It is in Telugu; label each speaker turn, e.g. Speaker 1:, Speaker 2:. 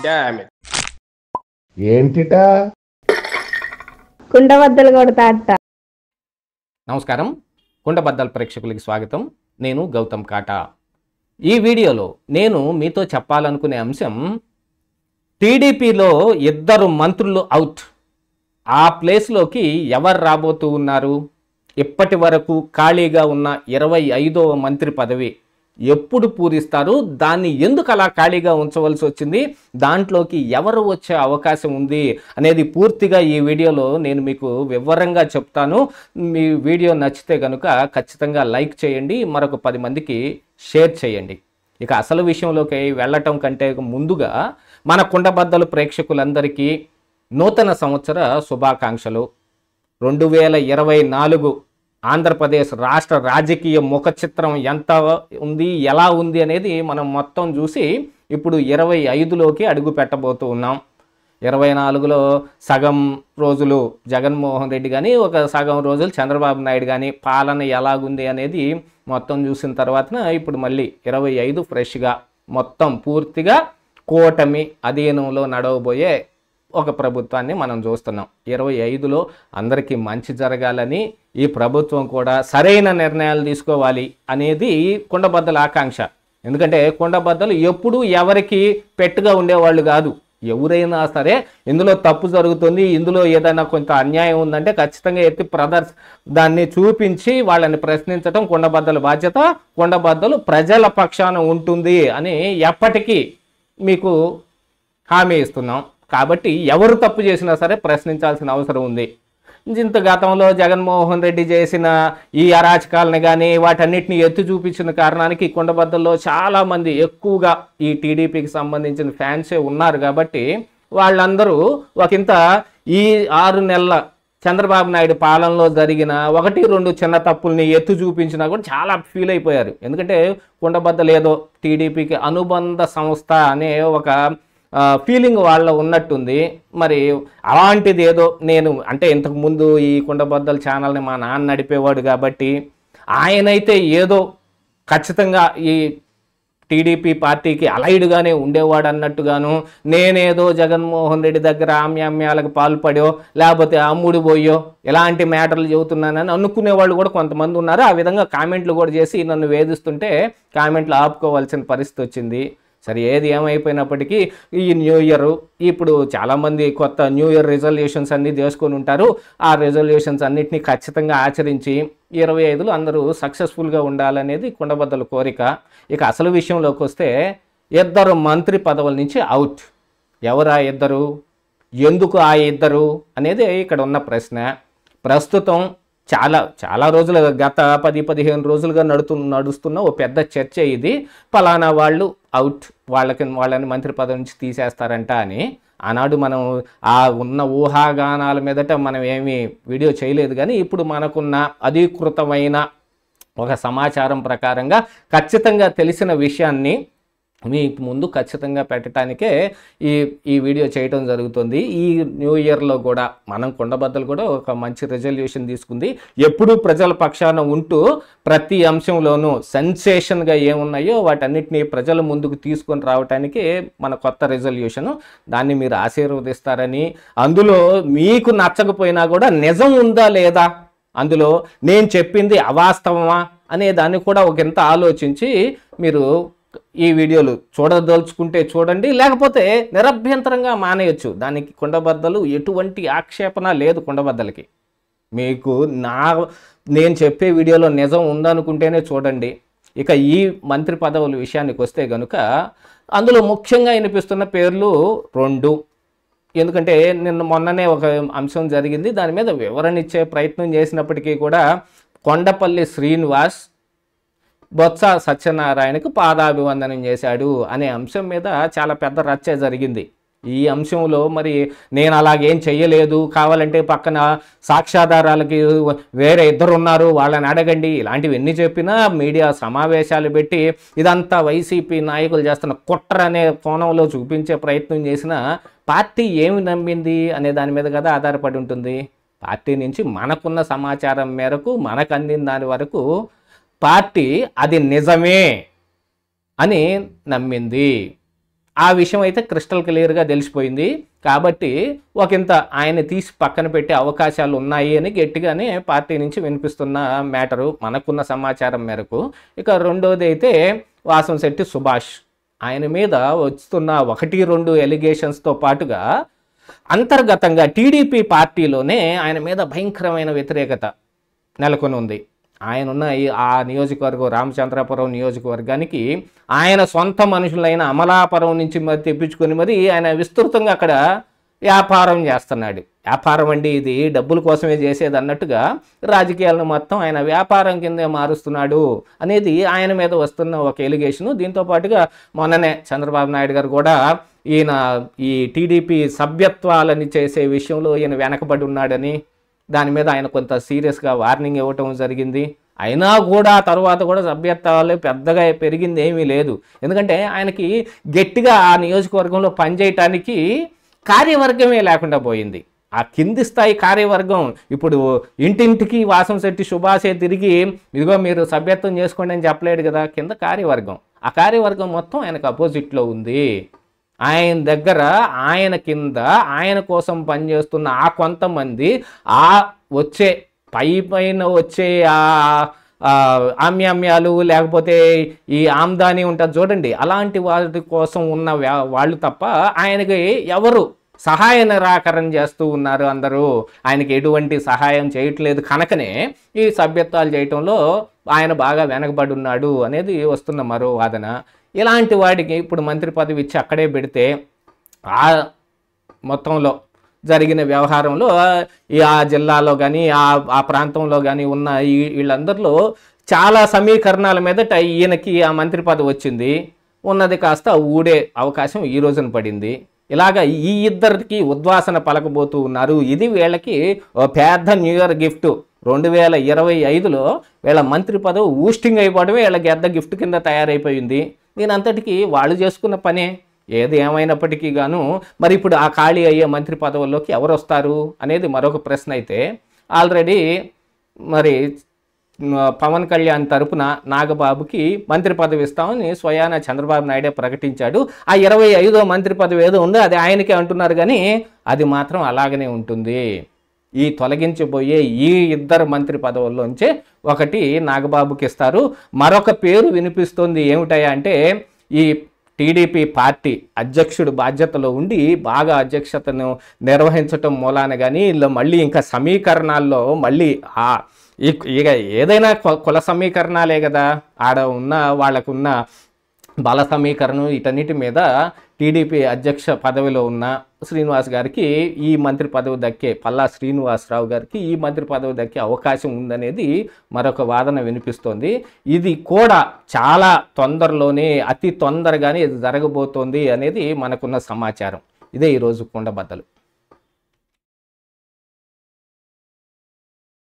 Speaker 1: Damn it.
Speaker 2: ఏంటిటా
Speaker 3: కుండబద్దలు కొడతా అట్ట.
Speaker 4: నమస్కారం, కుండబద్దల ప్రేక్షకులకి స్వాగతం. నేను గౌతమ్ కాటా. ఈ వీడియోలో నేను మీతో చెప్పాలనుకునే అంశం, టీడీపీలో 2 మంత్రులు అవుట్. ఆ ప్లేస్లోకి ఎవరు రాబోతూ ఉన్నారు? ఇప్పటి వరకు ఖాళీగా ఉన్న 25వ మంత్రి పదవి ఎప్పుడు పూరిస్తారు? దాన్ని ఎందుకు అలా ఖాళీగా ఉంచవలసి వచ్చింది? దాంట్లోకి ఎవరు వచ్చే అవకాశం ఉంది అనేది పూర్తిగా ఈ వీడియోలో నేను మీకు వివరంగా చెప్తాను. మీ వీడియో నచ్చితే కనుక ఖచ్చితంగా లైక్ చేయండి, మరొక 10 మందికి షేర్ చేయండి. ఇక అసలు విషయంలోకి వెళ్ళటం కంటే ముందుగా మన కుండబద్దలు ప్రేక్షకులందరికీ నూతన సంవత్సర శుభాకాంక్షలు. 2024 ఆంధ్రప్రదేశ్ రాష్ట్ర రాజకీయ ముఖ చిత్రం ఎంత ఉంది, ఎలా ఉంది అనేది మనం మొత్తం చూసి ఇప్పుడు 25లోకి అడుగు పెట్టబోతూ ఉన్నాం. 24లో సగం రోజులు జగన్మోహన్ రెడ్డి కానీ, ఒక సగం రోజులు చంద్రబాబు నాయుడు కానీ పాలన ఎలాగుంది అనేది మొత్తం చూసిన తర్వాత ఇప్పుడు మళ్ళీ 25 ఫ్రెష్గా మొత్తం పూర్తిగా కూటమి అధీనంలో నడవబోయే ఒక ప్రభుత్వాన్ని మనం చూస్తున్నాం. 25లో అందరికీ మంచి జరగాలని, ఈ ప్రభుత్వం కూడా సరైన నిర్ణయాలు తీసుకోవాలి అనేది కుండబద్దల ఆకాంక్ష. ఎందుకంటే కుండబద్దలు ఎప్పుడూ ఎవరికి పెట్టుగా ఉండేవాళ్ళు కాదు. ఎవరైనా సరే ఇందులో తప్పు జరుగుతుంది, ఇందులో ఏదైనా కొంత అన్యాయం ఉందంటే ఖచ్చితంగా ఎత్తి దాన్ని చూపించి వాళ్ళని ప్రశ్నించడం కుండబద్దల బాధ్యత. కుండబద్దలు ప్రజల పక్షాన ఉంటుంది అని ఎప్పటికీ మీకు హామీ ఇస్తున్నాం. కాబట్టి ఎవరు తప్పు చేసినా సరే ప్రశ్నించాల్సిన అవసరం ఉంది. ఇంత గతంలో జగన్మోహన్ రెడ్డి చేసిన ఈ అరాచకాలని కానీ వాటన్నిటిని ఎత్తి చూపించిన కారణానికి కుండబద్దల్లో చాలామంది ఎక్కువగా ఈ టీడీపీకి సంబంధించిన ఫ్యాన్సే ఉన్నారు. కాబట్టి వాళ్ళందరూ ఒకంత ఈ 6 నెలల చంద్రబాబు నాయుడు పాలనలో జరిగిన 1-2 చిన్న తప్పుల్ని ఎత్తు చూపించినా కూడా చాలా ఫీల్ అయిపోయారు. ఎందుకంటే కుండబద్దలు ఏదో టీడీపీకి అనుబంధ సంస్థ అనే ఒక ఫీలింగ్ వాళ్ళ ఉన్నట్టుంది. మరి అలాంటిది ఏదో నేను అంటే ఇంతకుముందు ఈ కుండబద్దల ఛానల్ని మా నాన్న నడిపేవాడు కాబట్టి ఆయనైతే ఏదో ఖచ్చితంగా ఈ టీడీపీ పార్టీకి అలైడ్గానే ఉండేవాడు అన్నట్టుగాను, నేనేదో జగన్మోహన్ రెడ్డి దగ్గర ఆమ్యామ్యాలకు పాల్పడో లేకపోతే అమ్ముడు పోయో ఇలాంటి మ్యాటర్లు చెబుతున్నానని అనుకునేవాళ్ళు కూడా కొంతమంది ఉన్నారు. ఆ విధంగా కామెంట్లు కూడా చేసి నన్ను వేధిస్తుంటే కామెంట్లు ఆపుకోవాల్సిన పరిస్థితి వచ్చింది. సరే, ఏది ఏమైపోయినప్పటికీ ఈ న్యూ ఇయర్ ఇప్పుడు చాలామంది కొత్త న్యూ ఇయర్ రిజల్యూషన్స్ అన్నీ చేసుకొని ఉంటారు. ఆ రిజల్యూషన్స్ అన్నింటినీ ఖచ్చితంగా ఆచరించి 25లో అందరూ సక్సెస్ఫుల్గా ఉండాలనేది కుండబద్దల కోరిక. ఇక అసలు విషయంలోకి వస్తే 2 మంత్రి పదవుల నుంచి అవుట్. ఎవరు ఆ 2? ఎందుకు ఆ 2 అనేది ఇక్కడ ఉన్న ప్రశ్న. ప్రస్తుతం చాలా రోజులు, గత 10-15 రోజులుగా నడుస్తున్న ఓ పెద్ద చర్చ ఇది. ఫలానా వాళ్ళు అవుట్, వాళ్ళని మంత్రి పదవి నుంచి తీసేస్తారంట అని. ఆనాడు మనం ఆ ఉన్న ఊహాగానాల మీదట మనం ఏమీ వీడియో చేయలేదు. కానీ ఇప్పుడు మనకున్న అధీకృతమైన ఒక సమాచారం ప్రకారంగా ఖచ్చితంగా తెలిసిన విషయాన్ని మీ ముందు ఖచ్చితంగా పెట్టడానికే ఈ వీడియో చేయటం జరుగుతుంది. ఈ న్యూ ఇయర్లో కూడా మనం కుండబద్దలు కూడా ఒక మంచి రెజల్యూషన్ తీసుకుంది. ఎప్పుడూ ప్రజల పక్షాన ఉంటూ ప్రతి అంశంలోనూ సెన్సేషన్గా ఏమున్నాయో వాటన్నిటిని ప్రజల ముందుకు తీసుకొని రావటానికి మన కొత్త రెజల్యూషను. దాన్ని మీరు ఆశీర్వదిస్తారని, అందులో మీకు నచ్చకపోయినా కూడా నిజం ఉందా లేదా, అందులో నేను చెప్పింది అవాస్తవమా అనే దాన్ని కూడా ఒకంత ఆలోచించి మీరు ఈ వీడియోలు చూడదలుచుకుంటే చూడండి, లేకపోతే నిరభ్యంతరంగా మానేయచ్చు. దానికి కుండబద్దలు ఎటువంటి ఆక్షేపణ లేదు. కుండబద్దలకి మీకు నేను చెప్పే వీడియోలో నిజం ఉందనుకుంటేనే చూడండి. ఇక ఈ మంత్రి పదవుల విషయానికి వస్తే కనుక అందులో ముఖ్యంగా వినిపిస్తున్న పేర్లు 2. ఎందుకంటే మొన్ననే ఒక అంశం జరిగింది, దాని మీద వివరణ ఇచ్చే ప్రయత్నం చేసినప్పటికీ కూడా కొండపల్లి శ్రీనివాస్ బొత్స సత్యనారాయణకు పాదాభివందనం చేశాడు అనే అంశం మీద చాలా పెద్ద రచ్చ జరిగింది. ఈ అంశంలో మరి నేను అలాగేం చెయ్యలేదు, కావాలంటే పక్కన సాక్ష్యాధారాలకి వేరే 2 ఉన్నారు వాళ్ళని అడగండి, ఇలాంటివి ఎన్ని చెప్పినా మీడియా సమావేశాలు పెట్టి ఇదంతా వైసీపీ నాయకులు చేస్తున్న కుట్ర అనే కోణంలో చూపించే ప్రయత్నం చేసిన పార్టీ ఏమి నమ్మింది అనే దాని మీద కదా ఆధారపడి ఉంటుంది. పార్టీ నుంచి మనకున్న సమాచారం మేరకు మనకు అందిన దాని వరకు పార్టీ అది నిజమే అని నమ్మింది. ఆ విషయం అయితే క్రిస్టల్ క్లియర్గా తెలిసిపోయింది. కాబట్టి ఒకంత ఆయన తీసి పక్కన పెట్టే అవకాశాలు ఉన్నాయి అని గట్టిగానే పార్టీ నుంచి వినిపిస్తున్న మ్యాటరు మనకున్న సమాచారం మేరకు. ఇక రెండోది అయితే వాసంశెట్టి సుభాష్, ఆయన మీద వస్తున్న 1-2 ఎలిగేషన్స్తో పాటుగా అంతర్గతంగా టీడీపీ పార్టీలోనే ఆయన మీద భయంకరమైన వ్యతిరేకత నెలకొని ఉంది. ఆయనున్న ఆ నియోజకవర్గం రామచంద్రాపురం నియోజకవర్గానికి ఆయన సొంత మనుషులైన అమలాపురం నుంచి మరి తెప్పించుకొని మరి ఆయన విస్తృతంగా అక్కడ వ్యాపారం చేస్తున్నాడు. వ్యాపారం అండి, ఇది డబ్బుల కోసమే చేసేది అన్నట్టుగా రాజకీయాలను మొత్తం ఆయన వ్యాపారం కిందే మారుస్తున్నాడు అనేది ఆయన మీద వస్తున్న ఒక ఎలిగేషను. దీంతో పాటుగా మొన్ననే చంద్రబాబు నాయుడు గారు కూడా ఈయన ఈ టీడీపీ సభ్యత్వాలని చేసే విషయంలో ఈయన వెనకబడి ఉన్నాడని దాని మీద ఆయన కొంత సీరియస్గా వార్నింగ్ ఇవ్వటం జరిగింది. అయినా కూడా తర్వాత కూడా సభ్యత్వాలు పెద్దగా పెరిగింది ఏమీ లేదు. ఎందుకంటే ఆయనకి గట్టిగా ఆ నియోజకవర్గంలో పనిచేయటానికి కార్యవర్గమే లేకుండా పోయింది. ఆ కింది స్థాయి కార్యవర్గం ఇప్పుడు ఇంటింటికి వాసంశెట్టి సుభాషే తిరిగి ఇదిగో మీరు సభ్యత్వం చేసుకోండి అని చెప్పలేడు కదా. కింద కార్యవర్గం, ఆ కార్యవర్గం మొత్తం ఆయనకు అపోజిట్లో ఉంది. ఆయన దగ్గర ఆయన కింద ఆయన కోసం పనిచేస్తున్న ఆ కొంతమంది ఆ వచ్చే పైన వచ్చే ఆమ్యామ్యాలు లేకపోతే ఈ ఆమ్దాని ఉంటుంది చూడండి, అలాంటి వాటి కోసం ఉన్న వాళ్ళు తప్ప ఆయనకి ఎవరు సహాయ నిరాకరణ చేస్తూ ఉన్నారు. అందరూ ఆయనకి ఎటువంటి సహాయం చేయట్లేదు కనుకనే ఈ సభ్యత్వాలు చేయటంలో ఆయన బాగా వెనకబడి ఉన్నాడు అనేది వస్తున్న మరో వాదన. ఇలాంటి వాడికి ఇప్పుడు మంత్రి పదవి ఇచ్చి అక్కడే పెడితే ఆ మొత్తంలో జరిగిన వ్యవహారంలో ఆ జిల్లాలో కానీ ఆ ప్రాంతంలో కానీ ఉన్న వీళ్ళందరిలో చాలా సమీకరణాల మీదట ఈయనకి ఆ మంత్రి పదవి వచ్చింది. ఉన్నది కాస్త ఊడే అవకాశం ఈ రోజున పడింది. ఇలాగ ఈ ఇద్దరికి ఉద్వాసన పలకబోతూ ఉన్నారు. ఇది వీళ్ళకి పెద్ద న్యూ ఇయర్ గిఫ్ట్. 2025లో వీళ్ళ మంత్రి పదవి ఊస్టింగ్ అయిపోవడమే వీళ్ళకి పెద్ద గిఫ్ట్ కింద తయారైపోయింది. దీనంతటికీ వాళ్ళు చేసుకున్న పనే. ఏది ఏమైనప్పటికీ గాను మరి ఇప్పుడు ఆ ఖాళీ అయ్యే మంత్రి పదవుల్లోకి ఎవరు వస్తారు అనేది మరొక ప్రశ్న. అయితే ఆల్రెడీ మరి పవన్ కళ్యాణ్ తరపున నాగబాబుకి మంత్రి పదవి ఇస్తామని స్వయాన చంద్రబాబు నాయుడే ప్రకటించాడు. ఆ 25వ మంత్రి పదవి ఏదో ఉందో అది ఆయనకే అంటున్నారు, కానీ అది మాత్రం అలాగనే ఉంటుంది. ఈ తొలగించబోయే ఈ ఇద్దరు మంత్రి పదవుల్లోంచే ఒకటి నాగబాబుకి ఇస్తారు. మరొక పేరు వినిపిస్తుంది. ఏమిటయా అంటే ఈ టీడీపీ పార్టీ అధ్యక్షుడు బాధ్యతలో ఉండి బాగా అధ్యక్షతను నిర్వహించటం మూలాన కానీ ఇలా మళ్ళీ ఇంకా సమీకరణాల్లో మళ్ళీ ఇక ఏదైనా కుల సమీకరణాలే కదా, ఆడ ఉన్న వాళ్ళకున్న బల సమీకరణం వీటన్నిటి మీద టీడీపీ అధ్యక్ష పదవిలో ఉన్న శ్రీనివాస్ గారికి ఈ మంత్రి పదవి దక్కే, పల్లా శ్రీనివాసరావు గారికి ఈ మంత్రి పదవి దక్కే అవకాశం ఉందనేది మరొక వాదన వినిపిస్తోంది. ఇది కూడా చాలా తొందరలోనే అతి తొందరగానే ఇది జరగబోతోంది అనేది మనకున్న సమాచారం. ఇదే ఈరోజు కుండబద్దలు.